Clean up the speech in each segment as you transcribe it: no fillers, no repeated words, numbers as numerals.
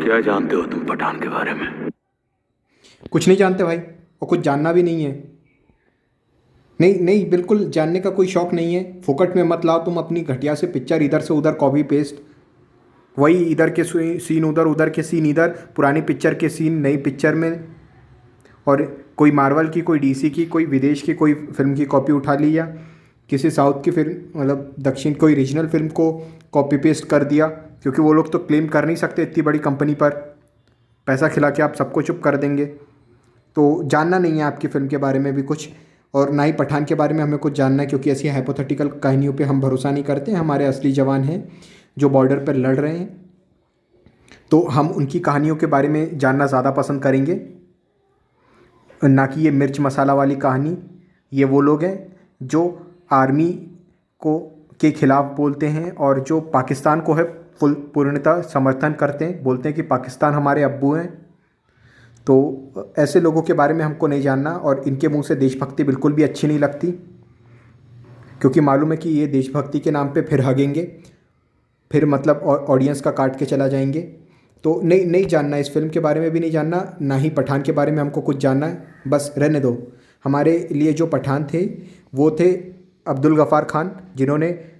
क्या जानते हो तुम पठान के बारे में? कुछ नहीं जानते भाई, और कुछ जानना भी नहीं है। नहीं नहीं, बिल्कुल जानने का कोई शौक नहीं है। फोकट में मत लाओ तुम अपनी घटिया से पिक्चर, इधर से उधर कॉपी पेस्ट। वही इधर के सीन उधर, उधर के सीन इधर, पुरानी पिक्चर के सीन नई पिक्चर में। और कोई मार्वल की, कोई डीसी की, कोई विदेश की कोई फिल्म की कॉपी उठा ली, या किसी साउथ की फिल्म, मतलब दक्षिण कोई रीजनल फिल्म को कॉपी पेस्ट कर दिया। क्योंकि वो लोग तो क्लेम कर नहीं सकते इतनी बड़ी कंपनी पर पैसा खिला के आप सबको चुप कर देंगे। तो जानना नहीं है आपकी फ़िल्म के बारे में भी कुछ, और ना ही पठान के बारे में हमें कुछ जानना है, क्योंकि ऐसी हाइपोथेटिकल कहानियों पे हम भरोसा नहीं करते। हमारे असली जवान हैं जो बॉर्डर पर लड़ रहे हैं, तो हम उनकी कहानियों के बारे में जानना ज़्यादा पसंद करेंगे, ना कि ये मिर्च मसाला वाली कहानी। ये वो लोग हैं जो आर्मी को के ख़िलाफ़ बोलते हैं, और जो पाकिस्तान को है पूर्णतः समर्थन करते हैं, बोलते हैं कि पाकिस्तान हमारे अब्बू हैं। तो ऐसे लोगों के बारे में हमको नहीं जानना, और इनके मुंह से देशभक्ति बिल्कुल भी अच्छी नहीं लगती, क्योंकि मालूम है कि ये देशभक्ति के नाम पे फिर हगेंगे, फिर मतलब ऑडियंस का काट के चला जाएंगे। तो नहीं नहीं जानना, इस फिल्म के बारे में भी नहीं जानना, ना ही पठान के बारे में हमको कुछ जानना है। बस रहने दो। हमारे लिए जो पठान थे वो थे अब्दुल गफ़ार खान,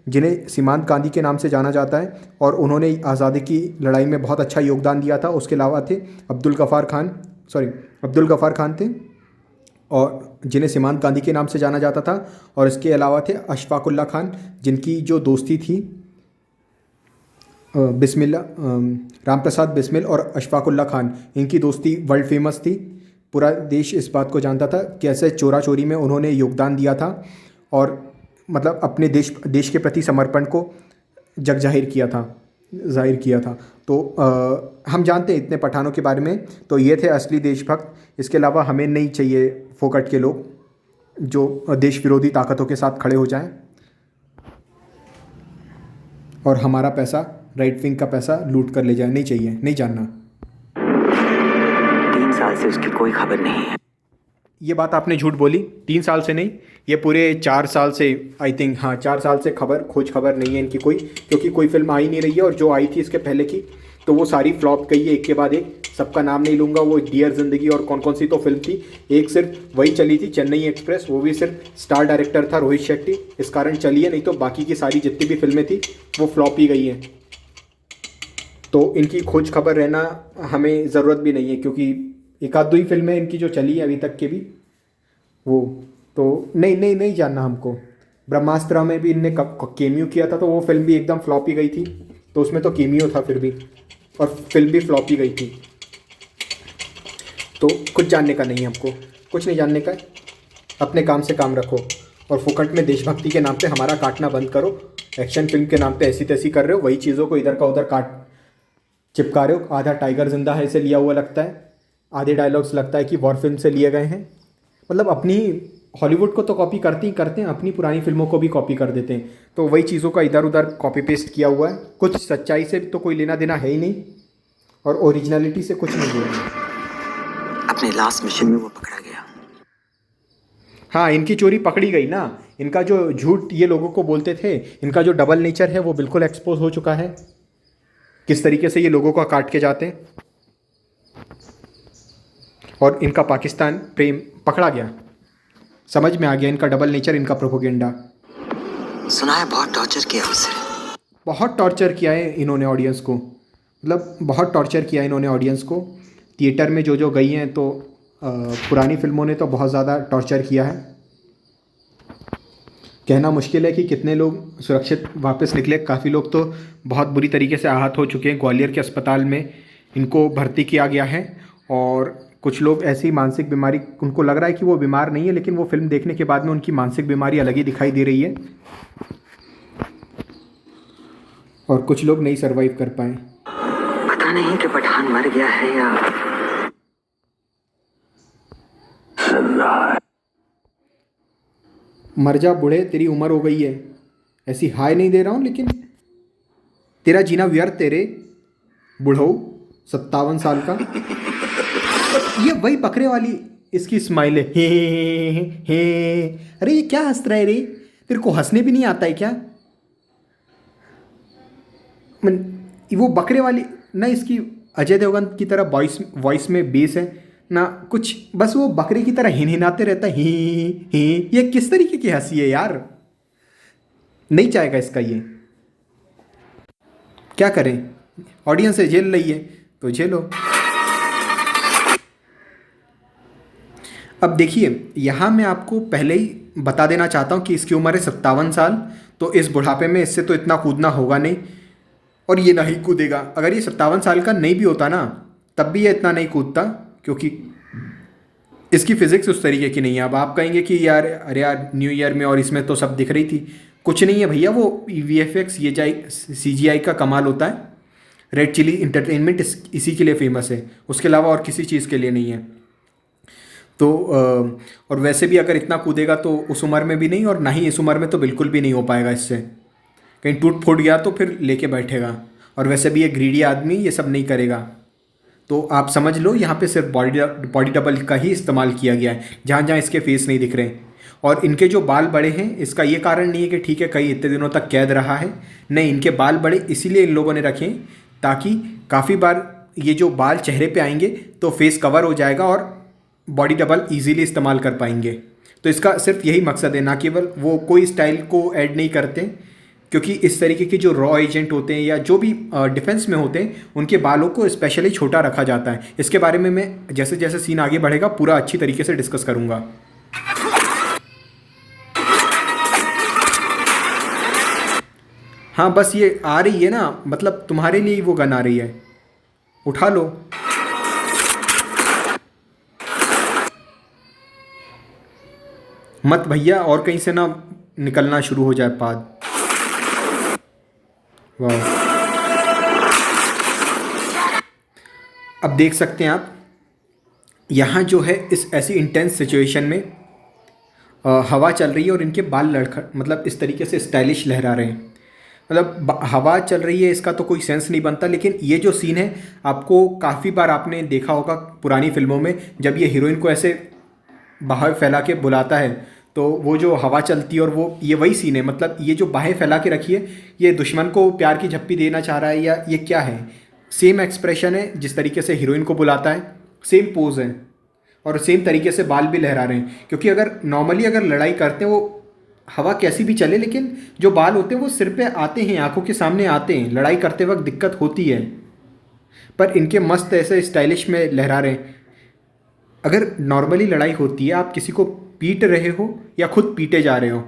जिन्हें सीमांत गांधी के नाम से जाना जाता है, और उन्होंने आज़ादी की लड़ाई में बहुत अच्छा योगदान दिया था। उसके अलावा थे अब्दुल गफ़ार खान थे, और जिन्हें सीमांत गांधी के नाम से जाना जाता था। और इसके अलावा थे अशफाकुल्ला खान, जिनकी जो दोस्ती थी बिस्मिल्ला राम प्रसाद बिस्मिल और अशफाकुल्ला खान, इनकी दोस्ती वर्ल्ड फेमस थी। पूरा देश इस बात को जानता था कैसे चोरा चोरी में उन्होंने योगदान दिया था, और मतलब अपने देश के प्रति समर्पण को जाहिर किया था। तो हम जानते हैं इतने पठानों के बारे में। तो ये थे असली देशभक्त। इसके अलावा हमें नहीं चाहिए फोकट के लोग जो देश विरोधी ताकतों के साथ खड़े हो जाएं, और हमारा पैसा, राइट विंग का पैसा लूट कर ले जाए। नहीं चाहिए, नहीं जानना। 3 साल से उसकी कोई खबर नहीं है। ये बात आपने झूठ बोली। 3 साल से नहीं, ये पूरे 4 साल से, आई थिंक, हाँ 4 साल से खोज खबर नहीं है इनकी कोई, क्योंकि कोई फिल्म आ ही नहीं रही है। और जो आई थी इसके पहले की, तो वो सारी फ्लॉप गई है एक के बाद एक। सबका नाम नहीं लूँगा, वो डियर ज़िंदगी और कौन कौन सी तो फिल्म थी। एक सिर्फ वही चली थी, चेन्नई एक्सप्रेस, वो भी सिर्फ स्टार डायरेक्टर था रोहित शेट्टी, इस कारण चली है। नहीं तो बाकी की सारी जितनी भी फिल्में थी वो फ्लॉप ही गई हैं। तो इनकी खोज खबर रहना हमें ज़रूरत भी नहीं है, क्योंकि एक आध दो ही फिल्में इनकी जो चली है अभी तक के भी, वो तो नहीं जानना हमको। ब्रह्मास्त्र में भी इनने केमियो किया था, तो वो फिल्म भी एकदम फ्लॉप ही गई थी। तो उसमें तो केमियो था फिर भी, और फिल्म भी फ्लॉप ही गई थी। तो कुछ जानने का नहीं है हमको, कुछ नहीं जानने का है। अपने काम से काम रखो, और फुकट में देशभक्ति के नाम पे हमारा काटना बंद करो। एक्शन फिल्म के नाम पे ऐसी तैसी कर रहे हो, वही चीज़ों को इधर का उधर चिपका रहे हो। आधा टाइगर जिंदा है से लिया हुआ लगता है, आधे डायलॉग्स लगता है कि वॉर फिल्म से लिए गए हैं। मतलब अपनी हॉलीवुड को तो कॉपी करते ही करते हैं, अपनी पुरानी फिल्मों को भी कॉपी कर देते हैं। तो वही चीज़ों का इधर उधर कॉपी पेस्ट किया हुआ है। कुछ सच्चाई से तो कोई लेना देना है ही नहीं, और ओरिजिनलिटी से कुछ नहीं जुड़ा है। अपने लास्ट मिशन में वो पकड़ा गया। हाँ, इनकी चोरी पकड़ी गई ना। इनका जो झूठ ये लोगों को बोलते थे, इनका जो डबल नेचर है वो बिल्कुल एक्सपोज हो चुका है। किस तरीके से ये लोगों को काट के जाते हैं, और इनका पाकिस्तान प्रेम पकड़ा गया। समझ में आ गया इनका डबल नेचर, इनका प्रोपोगेंडा। सुना है बहुत टॉर्चर किया उससे। बहुत टॉर्चर किया है इन्होंने ऑडियंस को, मतलब बहुत टॉर्चर किया है इन्होंने ऑडियंस को। थिएटर में जो गई हैं, तो पुरानी फिल्मों ने तो बहुत ज़्यादा टॉर्चर किया है। कहना मुश्किल है कि कितने लोग सुरक्षित वापस निकले। काफ़ी लोग तो बहुत बुरी तरीके से आहत हो चुके हैं। ग्वालियर के अस्पताल में इनको भर्ती किया गया है, और कुछ लोग ऐसी मानसिक बीमारी, उनको लग रहा है कि वो बीमार नहीं है, लेकिन वो फिल्म देखने के बाद में उनकी मानसिक बीमारी अलग ही दिखाई दे रही है, और कुछ लोग नहीं सर्वाइव कर पाए। पता नहीं कि पठान मर गया है या मर जा बूढ़े, तेरी उम्र हो गई है। ऐसी हाय नहीं दे रहा हूँ, लेकिन तेरा जीना व्यर्थ तेरे बुढ़ऊ 57 साल का। ये वही बकरे वाली इसकी स्माइल है, हे। अरे ये क्या हंस रहा है रे? तेरे को हंसने भी नहीं आता है क्या? वो बकरे वाली ना इसकी अजय देवगन की तरह वॉइस वॉइस में बेस है ना कुछ, बस वो बकरे की तरह हिनहिनाते रहता है, ही। ये किस तरीके की हंसी है यार, नहीं चाहेगा इसका ये। क्या करें, ऑडियंस है, झेल रही है तो झेलो। अब देखिए, यहाँ मैं आपको पहले ही बता देना चाहता हूँ कि इसकी उम्र है 57 साल, तो इस बुढ़ापे में इससे तो इतना कूदना होगा नहीं, और ये नहीं कूदेगा। अगर ये 57 साल का नहीं भी होता ना, तब भी ये इतना नहीं कूदता, क्योंकि इसकी फिजिक्स उस तरीके की नहीं है। अब आप कहेंगे कि यार अरे यार न्यू ईयर में और इसमें तो सब दिख रही थी, कुछ नहीं है भैया, वो VFX ये CGI का कमाल होता है। रेड चिली इंटरटेनमेंट इसी के लिए फेमस है, उसके अलावा और किसी चीज़ के लिए नहीं है। तो और वैसे भी अगर इतना कूदेगा तो उस उम्र में भी नहीं, और ना ही इस उम्र में तो बिल्कुल भी नहीं हो पाएगा इससे। कहीं टूट फूट गया तो फिर लेके बैठेगा, और वैसे भी ये ग्रीडी आदमी ये सब नहीं करेगा। तो आप समझ लो यहाँ पे सिर्फ बॉडी डबल का ही इस्तेमाल किया गया है, जहाँ जहाँ इसके फेस नहीं दिख रहे। और इनके जो बाल बड़े हैं, इसका ये कारण नहीं है कि ठीक है कई इतने दिनों तक कैद रहा है, नहीं, इनके बाल बड़े इसीलिए इन लोगों ने रखे ताकि काफ़ी बार ये जो बाल चेहरे पे आएंगे तो फेस कवर हो जाएगा और बॉडी डबल इजीली इस्तेमाल कर पाएंगे। तो इसका सिर्फ यही मकसद है, ना केवल वो कोई स्टाइल को ऐड नहीं करते, क्योंकि इस तरीके के जो रॉ एजेंट होते हैं या जो भी डिफेंस में होते हैं, उनके बालों को स्पेशली छोटा रखा जाता है। इसके बारे में मैं जैसे जैसे सीन आगे बढ़ेगा पूरा अच्छी तरीके से डिस्कस करूँगा। हाँ बस ये आ रही है ना, मतलब तुम्हारे लिए ही वो गन आ रही है, उठा लो। मत भैया, और कहीं से ना निकलना शुरू हो जाए पाद। वाह, अब देख सकते हैं आप यहाँ जो है इस ऐसी इंटेंस सिचुएशन में हवा चल रही है और इनके बाल लड़खड़ मतलब इस तरीके से स्टाइलिश लहरा रहे हैं। मतलब हवा चल रही है, इसका तो कोई सेंस नहीं बनता। लेकिन ये जो सीन है, आपको काफ़ी बार आपने देखा होगा पुरानी फिल्मों में, जब ये हीरोइन को ऐसे बाहर फैला के बुलाता है तो वो जो हवा चलती है, और वो ये वही सीन है। मतलब ये जो बाहें फैला के रखी है, ये दुश्मन को प्यार की झप्पी देना चाह रहा है या ये क्या है? सेम एक्सप्रेशन है जिस तरीके से हीरोइन को बुलाता है, सेम पोज है और सेम तरीके से बाल भी लहरा रहे हैं। क्योंकि अगर नॉर्मली अगर लड़ाई करते हैं, वो हवा कैसी भी चले, लेकिन जो बाल होते हैं वो सिर पे आते हैं, आंखों के सामने आते हैं। लड़ाई करते वक्त दिक्कत होती है, पर इनके मस्त ऐसे स्टाइलिश में लहरा रहे हैं। अगर नॉर्मली लड़ाई होती है, आप किसी को पीट रहे हो या खुद पीटे जा रहे हो,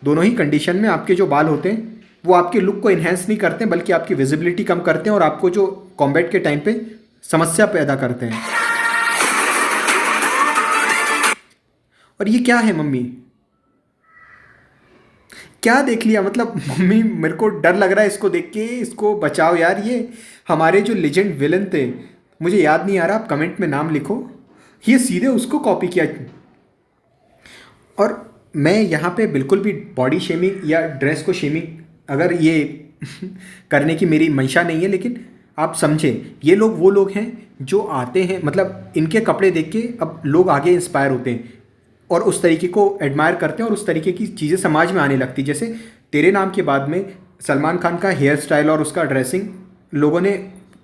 दोनों ही कंडीशन में आपके जो बाल होते हैं वो आपके लुक को इन्हेंस नहीं करते, बल्कि आपकी विजिबिलिटी कम करते हैं और आपको जो कॉम्बैट के टाइम पे समस्या पैदा करते हैं। और ये क्या है मम्मी? क्या देख लिया? मतलब मम्मी मेरे को डर लग रहा है इसको देख के, इसको बचाओ यार। ये हमारे जो लेजेंड विलन थे, मुझे याद नहीं आ रहा, आप कमेंट में नाम लिखो, ये सीधे उसको कॉपी किया। और मैं यहाँ पे बिल्कुल भी बॉडी शेमिंग या ड्रेस को शेमिंग अगर ये करने की मेरी मंशा नहीं है, लेकिन आप समझें, ये लोग वो लोग हैं जो आते हैं, मतलब इनके कपड़े देख के अब लोग आगे इंस्पायर होते हैं और उस तरीके को एडमायर करते हैं और उस तरीके की चीज़ें समाज में आने लगती। जैसे तेरे नाम के बाद में सलमान खान का हेयर स्टाइल और उसका ड्रेसिंग लोगों ने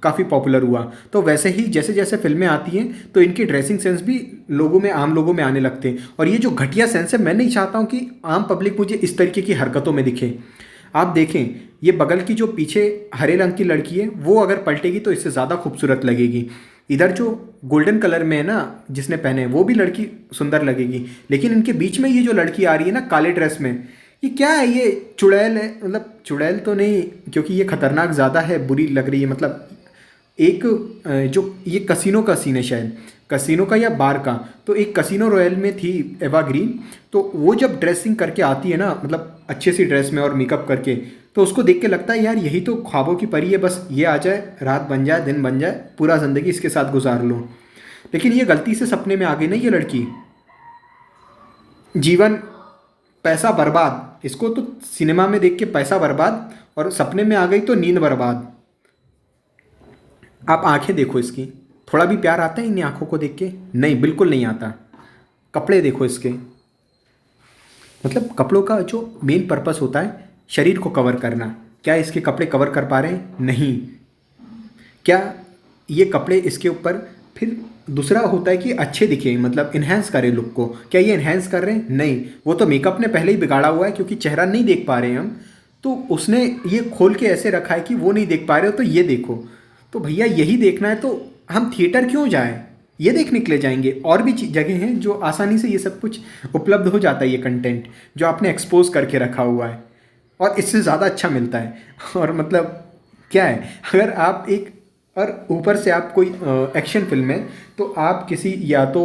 काफ़ी पॉपुलर हुआ, तो वैसे ही जैसे जैसे फिल्में आती हैं तो इनकी ड्रेसिंग सेंस भी लोगों में, आम लोगों में आने लगते हैं। और ये जो घटिया सेंस है, मैं नहीं चाहता हूँ कि आम पब्लिक मुझे इस तरीके की हरकतों में दिखे। आप देखें, ये बगल की जो पीछे हरे रंग की लड़की है, वो अगर पलटेगी तो इससे ज़्यादा खूबसूरत लगेगी। इधर जो गोल्डन कलर में है ना, जिसने पहने, वो भी लड़की सुंदर लगेगी। लेकिन इनके बीच में ये जो लड़की आ रही है ना काले ड्रेस में, ये क्या है? ये चुड़ैल है? मतलब चुड़ैल तो नहीं, क्योंकि ये खतरनाक ज़्यादा है, बुरी लग रही है। मतलब एक जो ये कसिनो का सीन है, शायद कसिनो का या बार का, तो एक कसिनो रॉयल में थी एवा ग्रीन, तो वो जब ड्रेसिंग करके आती है ना, मतलब अच्छे सी ड्रेस में और मेकअप करके, तो उसको देख के लगता है यार यही तो ख्वाबों की परी है, बस ये आ जाए, रात बन जाए, दिन बन जाए, पूरा ज़िंदगी इसके साथ गुजार लो। लेकिन ये गलती से सपने में आ गई ना ये लड़की, जीवन पैसा बर्बाद। इसको तो सिनेमा में देख के पैसा बर्बाद, और सपने में आ गई तो नींद बर्बाद। आप आंखें देखो इसकी, थोड़ा भी प्यार आता है इन आंखों को देख के? नहीं, बिल्कुल नहीं आता। कपड़े देखो इसके, मतलब कपड़ों का जो मेन पर्पस होता है शरीर को कवर करना, क्या इसके कपड़े कवर कर पा रहे हैं? नहीं। क्या ये कपड़े इसके ऊपर फिर दूसरा होता है कि अच्छे दिखे, मतलब इन्हेंस करे लुक को। क्या ये इन्हेंस कर रहे हैं? नहीं, वो तो मेकअप ने पहले ही बिगाड़ा हुआ है, क्योंकि चेहरा नहीं देख पा रहे हैं हम, तो उसने ये खोल के ऐसे रखा है कि वो नहीं देख पा रहे हो तो ये देखो। तो भैया यही देखना है तो हम थिएटर क्यों जाएं? ये देखने के लिए जाएंगे। और भी जगह हैं जो आसानी से ये सब कुछ उपलब्ध हो जाता है, ये कंटेंट जो आपने एक्सपोज करके रखा हुआ है, और इससे ज़्यादा अच्छा मिलता है। और मतलब क्या है, अगर आप एक और ऊपर से आप कोई एक्शन फिल्म है तो आप किसी या तो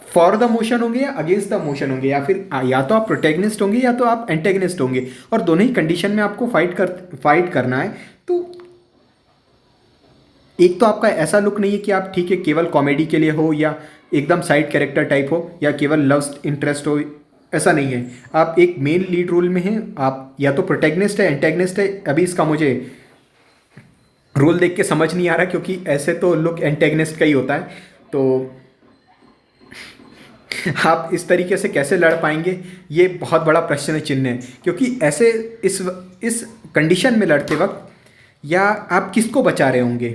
फॉर द मोशन होंगे या अगेंस्ट द मोशन होंगे, या फिर या तो आप प्रोटैगनिस्ट होंगे या तो आप एंटेगनिस्ट होंगे, और दोनों ही कंडीशन में आपको फाइट करना है। तो एक तो आपका ऐसा लुक नहीं है कि आप ठीक है केवल कॉमेडी के लिए हो या एकदम साइड कैरेक्टर टाइप हो या केवल लव इंटरेस्ट हो, ऐसा नहीं है। आप एक मेन लीड रोल में हैं, आप या तो प्रोटैगनिस्ट है एंटेगनिस्ट है। अभी इसका मुझे रोल देख के समझ नहीं आ रहा, क्योंकि ऐसे तो लुक एंटेगनिस्ट का ही होता है। तो आप इस तरीके से कैसे लड़ पाएंगे, ये बहुत बड़ा प्रश्न चिन्ह है। क्योंकि ऐसे इस कंडीशन में लड़ते वक्त या आप किसको बचा रहे होंगे?